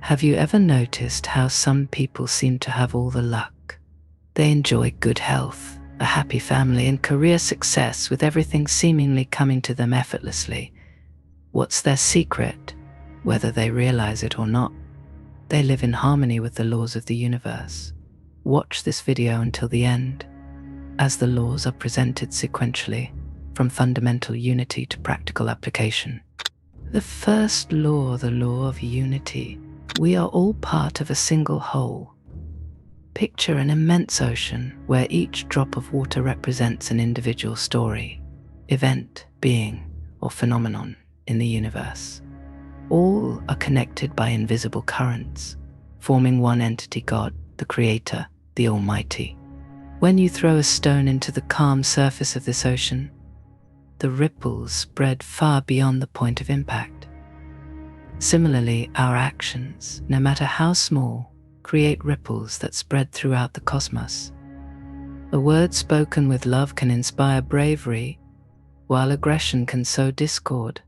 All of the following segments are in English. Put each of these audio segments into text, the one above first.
Have you ever noticed how some people seem to have all the luck? They enjoy good health, a happy family, and career success, with everything seemingly coming to them effortlessly. What's their secret? Whether they realize it or not, they live in harmony with the laws of the universe. Watch this video until the end, as the laws are presented sequentially, from fundamental unity to practical application. The first law, the law of unity. We are all part of a single whole. Picture an immense ocean where each drop of water represents an individual story, event, being, or phenomenon in the universe. All are connected by invisible currents, forming one entity, God, the Creator, the Almighty. When you throw a stone into the calm surface of this ocean, the ripples spread far beyond the point of impact. Similarly, our actions, no matter how small, create ripples that spread throughout the cosmos. A word spoken with love can inspire bravery, while aggression can sow discord.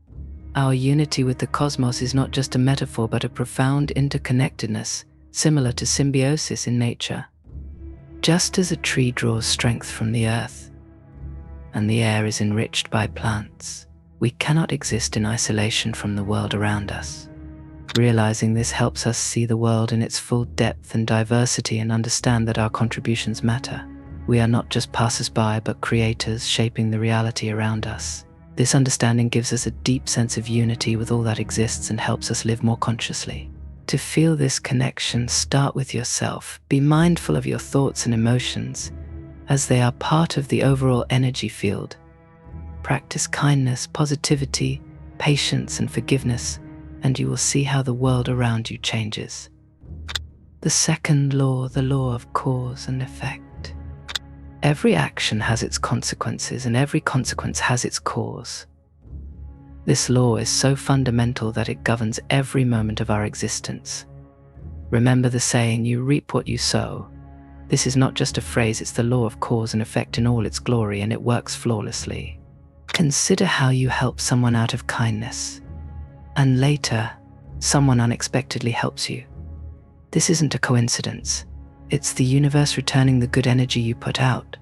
Our unity with the cosmos is not just a metaphor, but a profound interconnectedness, similar to symbiosis in nature. Just as a tree draws strength from the earth, and the air is enriched by plants, we cannot exist in isolation from the world around us. Realizing this helps us see the world in its full depth and diversity and understand that our contributions matter. We are not just passers-by, but creators shaping the reality around us. This understanding gives us a deep sense of unity with all that exists and helps us live more consciously. To feel this connection, start with yourself. Be mindful of your thoughts and emotions, as they are part of the overall energy field. Practice kindness, positivity, patience, and forgiveness, and you will see how the world around you changes. The second law, the law of cause and effect. Every action has its consequences, and every consequence has its cause. This law is so fundamental that it governs every moment of our existence. Remember the saying, "You reap what you sow." This is not just a phrase, it's the law of cause and effect in all its glory, and it works flawlessly. Consider how you help someone out of kindness, and later, someone unexpectedly helps you. This isn't a coincidence. It's the universe returning the good energy you put out.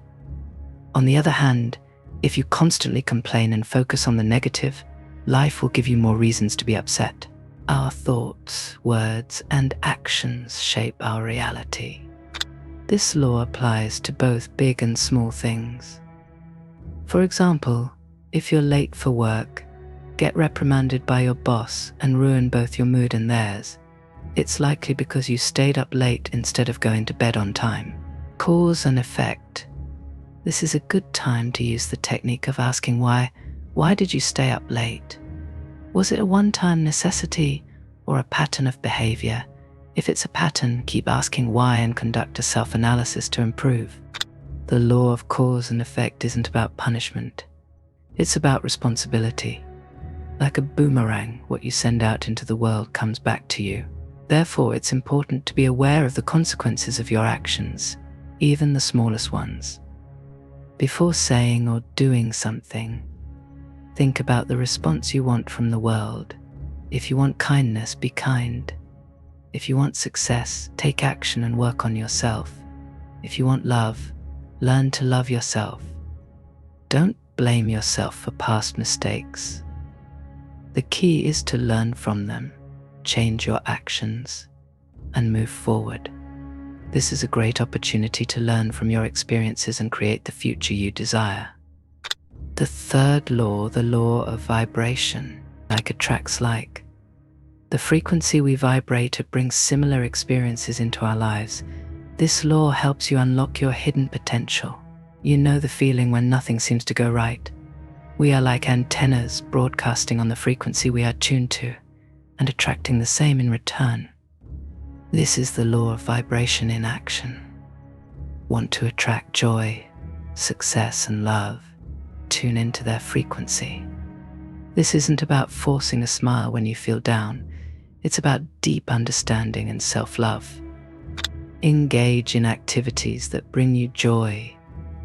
On the other hand, if you constantly complain and focus on the negative, life will give you more reasons to be upset. Our thoughts, words, and actions shape our reality. This law applies to both big and small things. For example, if you're late for work, get reprimanded by your boss, and ruin both your mood and theirs, it's likely because you stayed up late instead of going to bed on time. Cause and effect. This is a good time to use the technique of asking why. Why did you stay up late? Was it a one-time necessity or a pattern of behavior? If it's a pattern, keep asking why and conduct a self-analysis to improve. The law of cause and effect isn't about punishment. It's about responsibility. Like a boomerang, what you send out into the world comes back to you. Therefore, it's important to be aware of the consequences of your actions, even the smallest ones. Before saying or doing something, think about the response you want from the world. If you want kindness, be kind. If you want success, take action and work on yourself. If you want love, learn to love yourself. Don't blame yourself for past mistakes. The key is to learn from them, change your actions, and move forward. This is a great opportunity to learn from your experiences and create the future you desire. The third law, the law of vibration. Like attracts like. The frequency we vibrate brings similar experiences into our lives. This law helps you unlock your hidden potential. You know the feeling when nothing seems to go right. We are like antennas broadcasting on the frequency we are tuned to and attracting the same in return. This is the law of vibration in action. Want to attract joy, success, and love? Tune into their frequency. This isn't about forcing a smile when you feel down. It's about deep understanding and self-love. Engage in activities that bring you joy.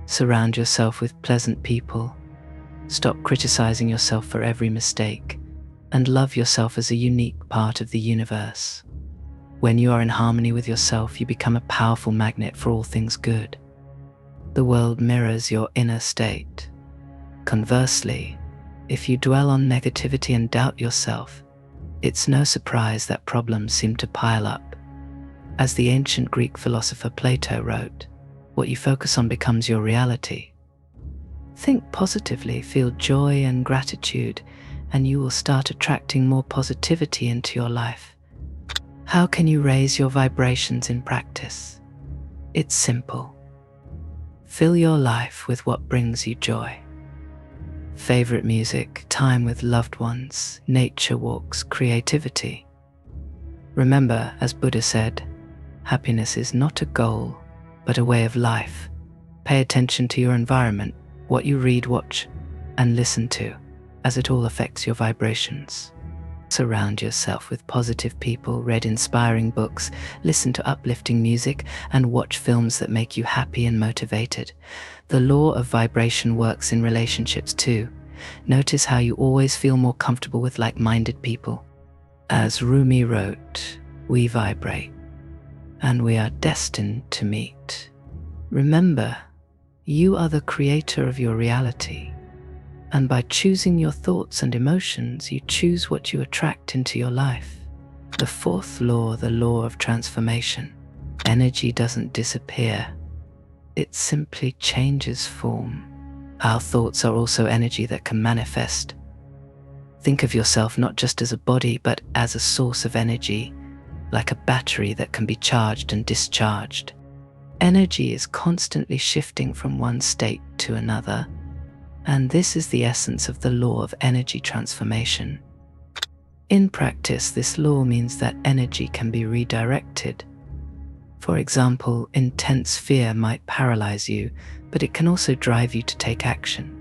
Surround yourself with pleasant people. Stop criticizing yourself for every mistake, and love yourself as a unique part of the universe. When you are in harmony with yourself, you become a powerful magnet for all things good. The world mirrors your inner state. Conversely, if you dwell on negativity and doubt yourself, it's no surprise that problems seem to pile up. As the ancient Greek philosopher Plato wrote, what you focus on becomes your reality. Think positively, feel joy and gratitude, and you will start attracting more positivity into your life. How can you raise your vibrations in practice? It's simple. Fill your life with what brings you joy. Favorite music, time with loved ones, nature walks, creativity. Remember, as Buddha said, happiness is not a goal, but a way of life. Pay attention to your environment, what you read, watch, and listen to, as it all affects your vibrations. Surround yourself with positive people, read inspiring books, listen to uplifting music, and watch films that make you happy and motivated. The law of vibration works in relationships too. Notice how you always feel more comfortable with like-minded people. As Rumi wrote, we vibrate, and we are destined to meet. Remember, you are the creator of your reality. And by choosing your thoughts and emotions, you choose what you attract into your life. The fourth law, the law of transformation. Energy doesn't disappear. It simply changes form. Our thoughts are also energy that can manifest. Think of yourself not just as a body, but as a source of energy, like a battery that can be charged and discharged. Energy is constantly shifting from one state to another. And this is the essence of the law of energy transformation. In practice, this law means that energy can be redirected. For example, intense fear might paralyze you, but it can also drive you to take action.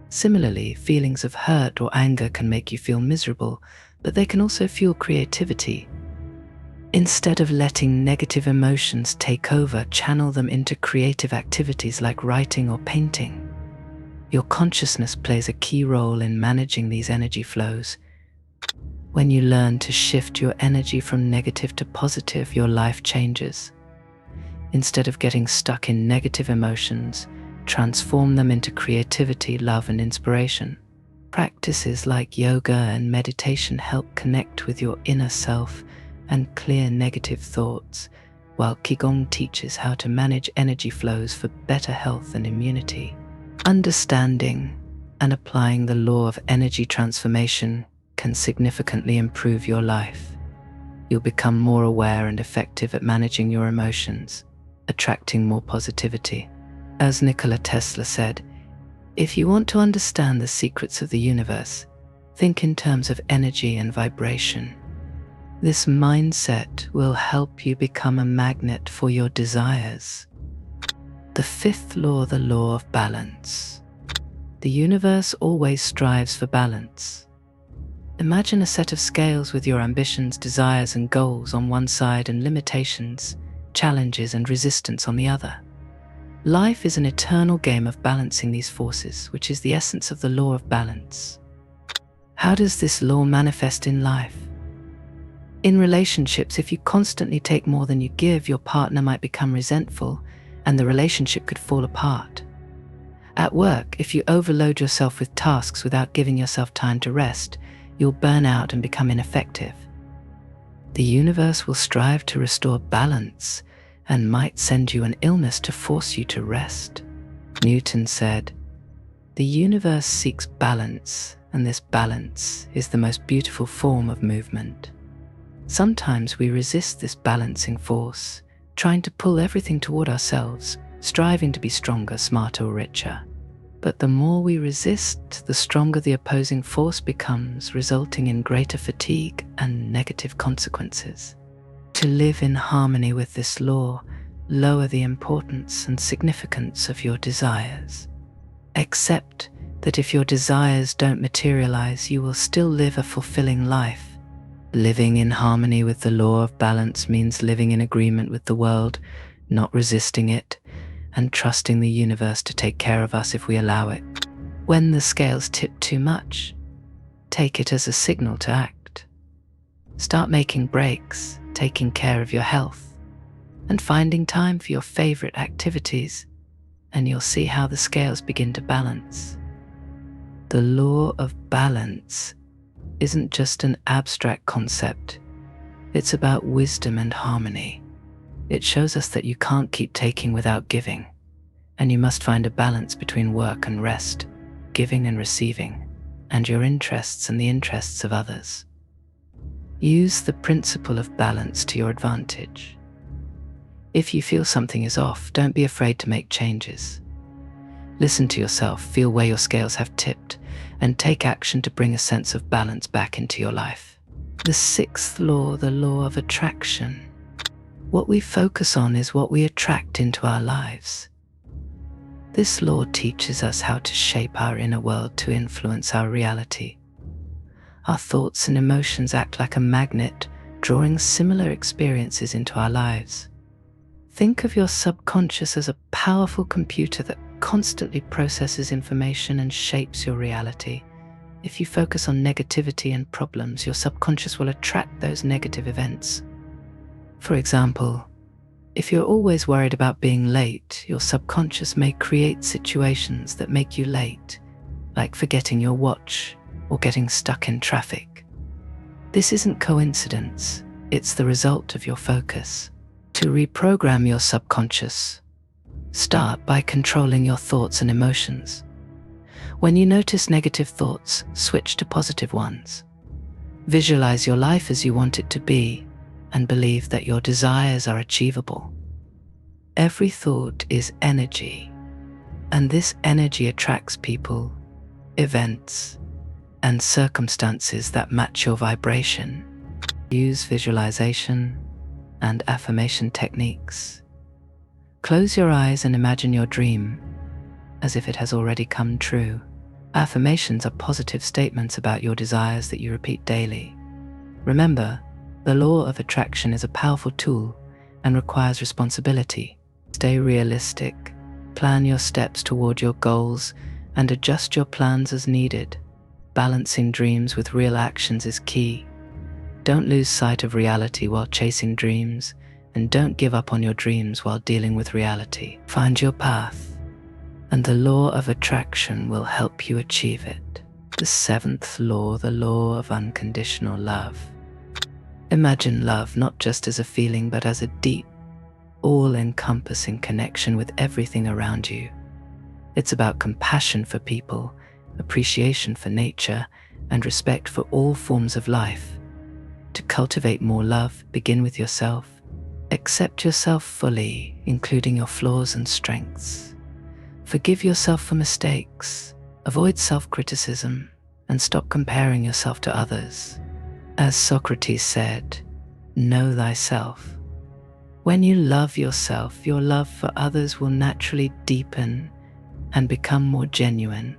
Similarly, feelings of hurt or anger can make you feel miserable, but they can also fuel creativity. Instead of letting negative emotions take over, channel them into creative activities like writing or painting. Your consciousness plays a key role in managing these energy flows. When you learn to shift your energy from negative to positive, your life changes. Instead of getting stuck in negative emotions, transform them into creativity, love, and inspiration. Practices like yoga and meditation help connect with your inner self and clear negative thoughts, while Qigong teaches how to manage energy flows for better health and immunity. Understanding and applying the law of energy transformation can significantly improve your life. You'll become more aware and effective at managing your emotions, attracting more positivity. As Nikola Tesla said, if you want to understand the secrets of the universe, think in terms of energy and vibration. This mindset will help you become a magnet for your desires. The fifth law, the law of balance. The universe always strives for balance. Imagine a set of scales with your ambitions, desires, and goals on one side and limitations, challenges, and resistance on the other. Life is an eternal game of balancing these forces, which is the essence of the law of balance. How does this law manifest in life? In relationships, if you constantly take more than you give, your partner might become resentful, and the relationship could fall apart. At work, if you overload yourself with tasks without giving yourself time to rest, you'll burn out and become ineffective. The universe will strive to restore balance and might send you an illness to force you to rest. Newton said, "The universe seeks balance, and this balance is the most beautiful form of movement." Sometimes we resist this balancing force, trying to pull everything toward ourselves, striving to be stronger, smarter, or richer. But the more we resist, the stronger the opposing force becomes, resulting in greater fatigue and negative consequences. To live in harmony with this law, lower the importance and significance of your desires. Accept that if your desires don't materialize, you will still live a fulfilling life. Living in harmony with the law of balance means living in agreement with the world, not resisting it, and trusting the universe to take care of us if we allow it. When the scales tip too much, take it as a signal to act. Start making breaks, taking care of your health, and finding time for your favorite activities, and you'll see how the scales begin to balance. The law of balance isn't just an abstract concept. It's about wisdom and harmony. It shows us that you can't keep taking without giving, and you must find a balance between work and rest, giving and receiving, and your interests and the interests of others. Use the principle of balance to your advantage. If you feel something is off, don't be afraid to make changes. Listen to yourself, feel where your scales have tipped, and take action to bring a sense of balance back into your life. The sixth law, the law of attraction. What we focus on is what we attract into our lives. This law teaches us how to shape our inner world to influence our reality. Our thoughts and emotions act like a magnet, drawing similar experiences into our lives. Think of your subconscious as a powerful computer that constantly processes information and shapes your reality. If you focus on negativity and problems, your subconscious will attract those negative events. For example, if you're always worried about being late, your subconscious may create situations that make you late, like forgetting your watch or getting stuck in traffic. This isn't coincidence, it's the result of your focus. To reprogram your subconscious, start by controlling your thoughts and emotions. When you notice negative thoughts, switch to positive ones. Visualize your life as you want it to be, and believe that your desires are achievable. Every thought is energy, and this energy attracts people, events, and circumstances that match your vibration. Use visualization and affirmation techniques. Close your eyes and imagine your dream as if it has already come true. Affirmations are positive statements about your desires that you repeat daily. Remember, the law of attraction is a powerful tool and requires responsibility. Stay realistic, plan your steps toward your goals, and adjust your plans as needed. Balancing dreams with real actions is key. Don't lose sight of reality while chasing dreams, and don't give up on your dreams while dealing with reality. Find your path, and the law of attraction will help you achieve it. The seventh law, the law of unconditional love. Imagine love not just as a feeling, but as a deep, all-encompassing connection with everything around you. It's about compassion for people, appreciation for nature, and respect for all forms of life. To cultivate more love, begin with yourself. Accept yourself fully, including your flaws and strengths. Forgive yourself for mistakes. Avoid self-criticism, and stop comparing yourself to others. As Socrates said, know thyself. When you love yourself, your love for others will naturally deepen and become more genuine.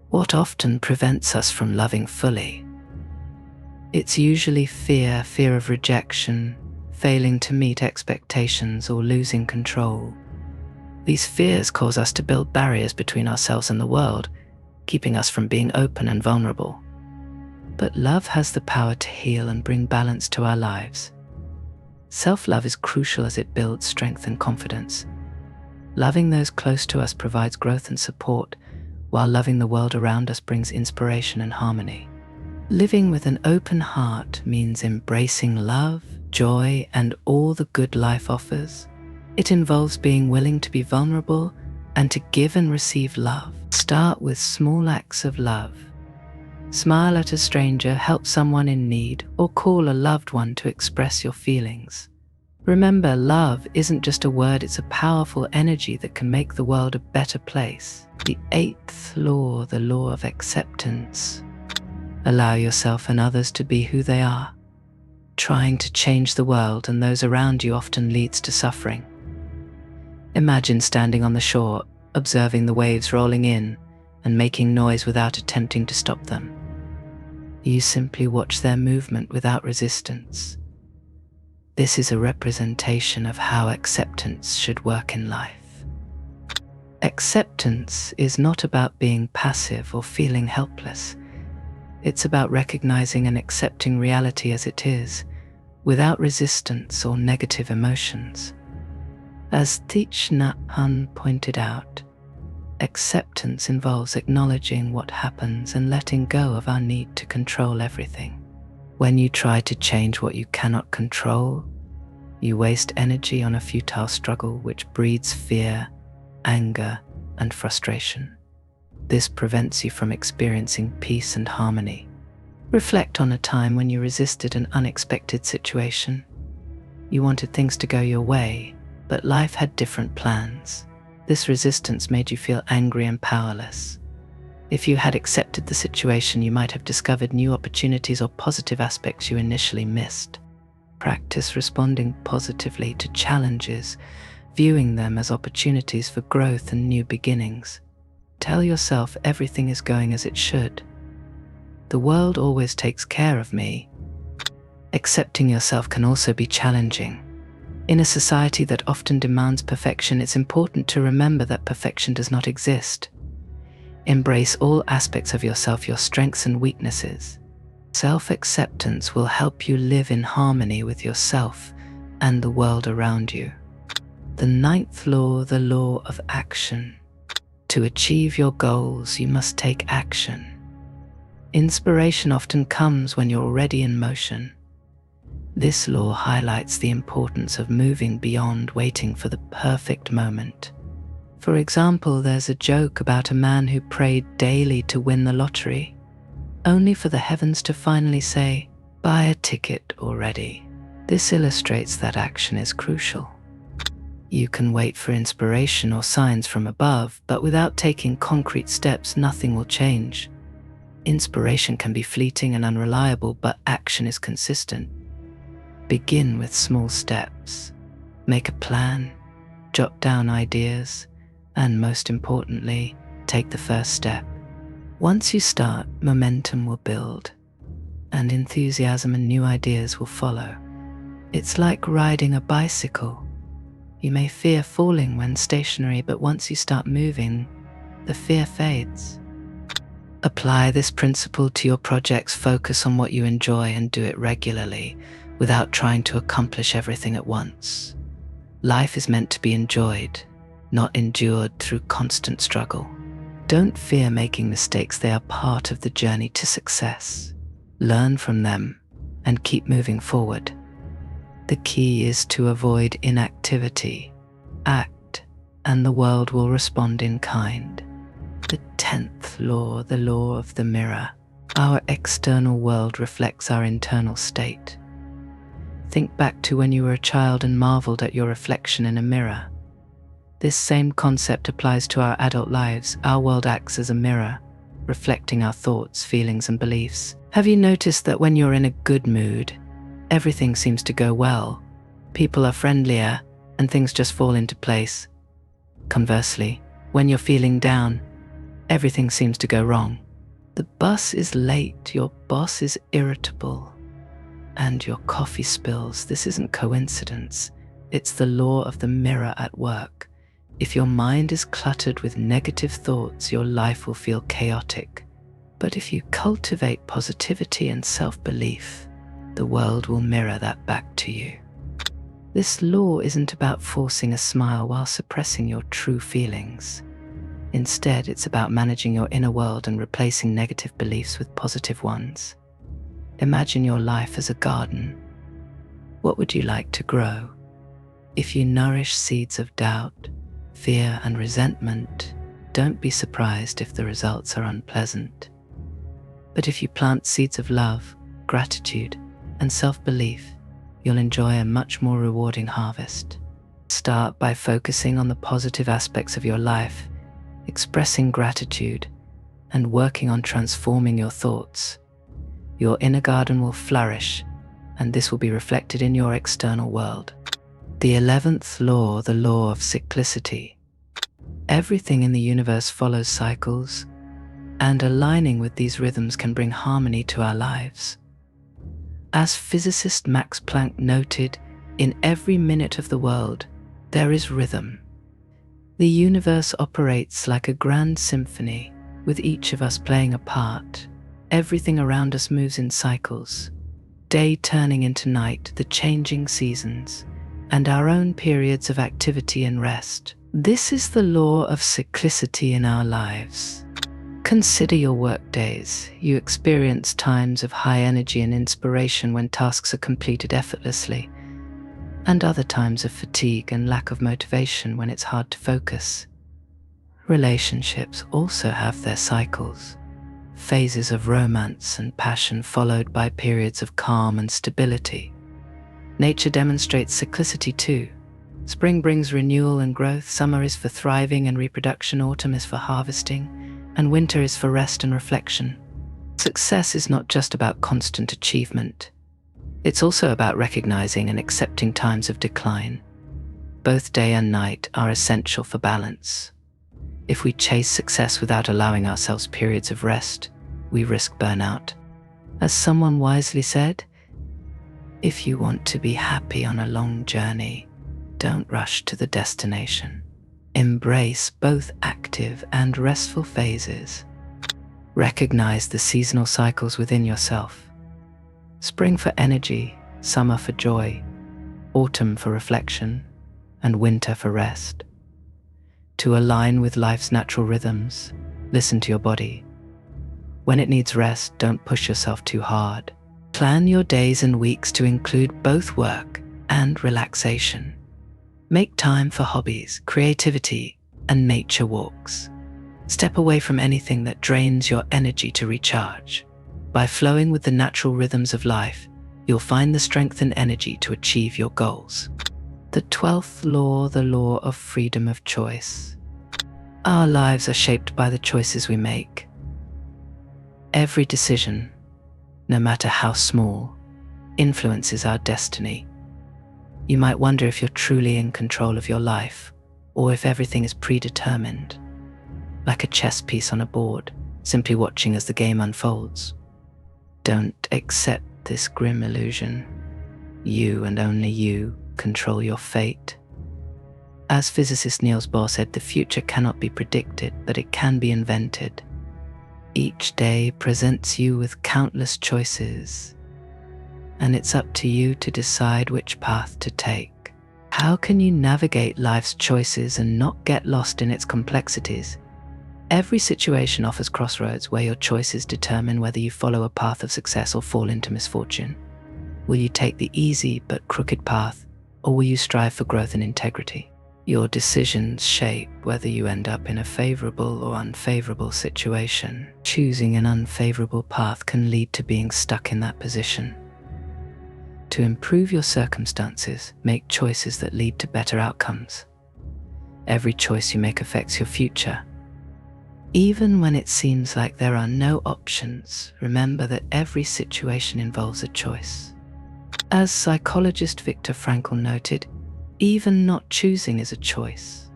What often prevents us from loving fully? It's usually fear of rejection, failing to meet expectations, or losing control. These fears cause us to build barriers between ourselves and the world, keeping us from being open and vulnerable. But love has the power to heal and bring balance to our lives. Self-love is crucial as it builds strength and confidence. Loving those close to us provides growth and support, while loving the world around us brings inspiration and harmony. Living with an open heart means embracing love, joy, and all the good life offers. It involves being willing to be vulnerable and to give and receive love. Start with small acts of love. Smile at a stranger, help someone in need, or call a loved one to express your feelings. Remember, love isn't just a word, it's a powerful energy that can make the world a better place. The eighth law, the law of acceptance. Allow yourself and others to be who they are. Trying to change the world and those around you often leads to suffering. Imagine standing on the shore, observing the waves rolling in and making noise without attempting to stop them. You simply watch their movement without resistance. This is a representation of how acceptance should work in life. Acceptance is not about being passive or feeling helpless. It's about recognizing and accepting reality as it is, without resistance or negative emotions. As Thich Nhat Hanh pointed out, acceptance involves acknowledging what happens and letting go of our need to control everything. When you try to change what you cannot control, you waste energy on a futile struggle which breeds fear, anger, and frustration. This prevents you from experiencing peace and harmony. Reflect on a time when you resisted an unexpected situation. You wanted things to go your way, but life had different plans. This resistance made you feel angry and powerless. If you had accepted the situation, you might have discovered new opportunities or positive aspects you initially missed. Practice responding positively to challenges, viewing them as opportunities for growth and new beginnings. Tell yourself everything is going as it should. The world always takes care of me. Accepting yourself can also be challenging. In a society that often demands perfection, it's important to remember that perfection does not exist. Embrace all aspects of yourself, your strengths and weaknesses. Self-acceptance will help you live in harmony with yourself and the world around you. The ninth law, the law of action. To achieve your goals, you must take action. Inspiration often comes when you're already in motion. This law highlights the importance of moving beyond waiting for the perfect moment. For example, there's a joke about a man who prayed daily to win the lottery, only for the heavens to finally say, "Buy a ticket already." This illustrates that action is crucial. You can wait for inspiration or signs from above, but without taking concrete steps, nothing will change. Inspiration can be fleeting and unreliable, but action is consistent. Begin with small steps. Make a plan, jot down ideas, and most importantly, take the first step. Once you start, momentum will build, and enthusiasm and new ideas will follow. It's like riding a bicycle. You may fear falling when stationary, but once you start moving, the fear fades. Apply this principle to your projects. Focus on what you enjoy and do it regularly, without trying to accomplish everything at once. Life is meant to be enjoyed, not endured through constant struggle. Don't fear making mistakes. They are part of the journey to success. Learn from them and keep moving forward. The key is to avoid inactivity. Act, and the world will respond in kind. The 10th law, the law of the mirror. Our external world reflects our internal state. Think back to when you were a child and marveled at your reflection in a mirror. This same concept applies to our adult lives. Our world acts as a mirror, reflecting our thoughts, feelings, and beliefs. Have you noticed that when you're in a good mood, everything seems to go well? People are friendlier, and things just fall into place. Conversely, when you're feeling down, everything seems to go wrong. The bus is late, your boss is irritable, and your coffee spills. This isn't coincidence. It's the law of the mirror at work. If your mind is cluttered with negative thoughts, your life will feel chaotic. But if you cultivate positivity and self-belief, the world will mirror that back to you. This law isn't about forcing a smile while suppressing your true feelings. Instead, it's about managing your inner world and replacing negative beliefs with positive ones. Imagine your life as a garden. What would you like to grow? If you nourish seeds of doubt, fear, and resentment, don't be surprised if the results are unpleasant. But if you plant seeds of love, gratitude, and self-belief, you'll enjoy a much more rewarding harvest. Start by focusing on the positive aspects of your life, expressing gratitude, and working on transforming your thoughts. Your inner garden will flourish, and this will be reflected in your external world. The 11th law, the law of cyclicity. Everything in the universe follows cycles, and aligning with these rhythms can bring harmony to our lives. As physicist Max Planck noted, in every minute of the world, there is rhythm. The universe operates like a grand symphony, with each of us playing a part. Everything around us moves in cycles, day turning into night, the changing seasons, and our own periods of activity and rest. This is the law of cyclicity in our lives. Consider your work days. You experience times of high energy and inspiration when tasks are completed effortlessly, and other times of fatigue and lack of motivation when it's hard to focus. Relationships also have their cycles. Phases of romance and passion followed by periods of calm and stability. Nature demonstrates cyclicity too. Spring brings renewal and growth, summer is for thriving and reproduction, autumn is for harvesting, and winter is for rest and reflection. Success is not just about constant achievement. It's also about recognizing and accepting times of decline. Both day and night are essential for balance. If we chase success without allowing ourselves periods of rest, we risk burnout. As someone wisely said, if you want to be happy on a long journey, don't rush to the destination. Embrace both active and restful phases. Recognize the seasonal cycles within yourself. Spring for energy, summer for joy, autumn for reflection, and winter for rest. To align with life's natural rhythms, listen to your body. When it needs rest, don't push yourself too hard. Plan your days and weeks to include both work and relaxation. Make time for hobbies, creativity, and nature walks. Step away from anything that drains your energy to recharge. By flowing with the natural rhythms of life, you'll find the strength and energy to achieve your goals. The 12th law, the law of freedom of choice. Our lives are shaped by the choices we make. Every decision, no matter how small, influences our destiny. You might wonder if you're truly in control of your life, or if everything is predetermined, like a chess piece on a board, simply watching as the game unfolds. Don't accept this grim illusion. You and only you control your fate. As physicist Niels Bohr said, the future cannot be predicted, but it can be invented. Each day presents you with countless choices, and it's up to you to decide which path to take. How can you navigate life's choices and not get lost in its complexities? Every situation offers crossroads where your choices determine whether you follow a path of success or fall into misfortune. Will you take the easy but crooked path, or will you strive for growth and integrity? Your decisions shape whether you end up in a favorable or unfavorable situation. Choosing an unfavorable path can lead to being stuck in that position. To improve your circumstances, make choices that lead to better outcomes. Every choice you make affects your future. Even when it seems like there are no options, remember that every situation involves a choice. As psychologist Viktor Frankl noted, even not choosing is a choice.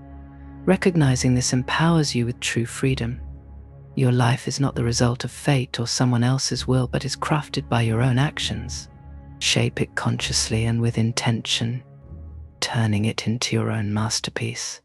Recognizing this empowers you with true freedom. Your life is not the result of fate or someone else's will, but is crafted by your own actions. Shape it consciously and with intention, turning it into your own masterpiece.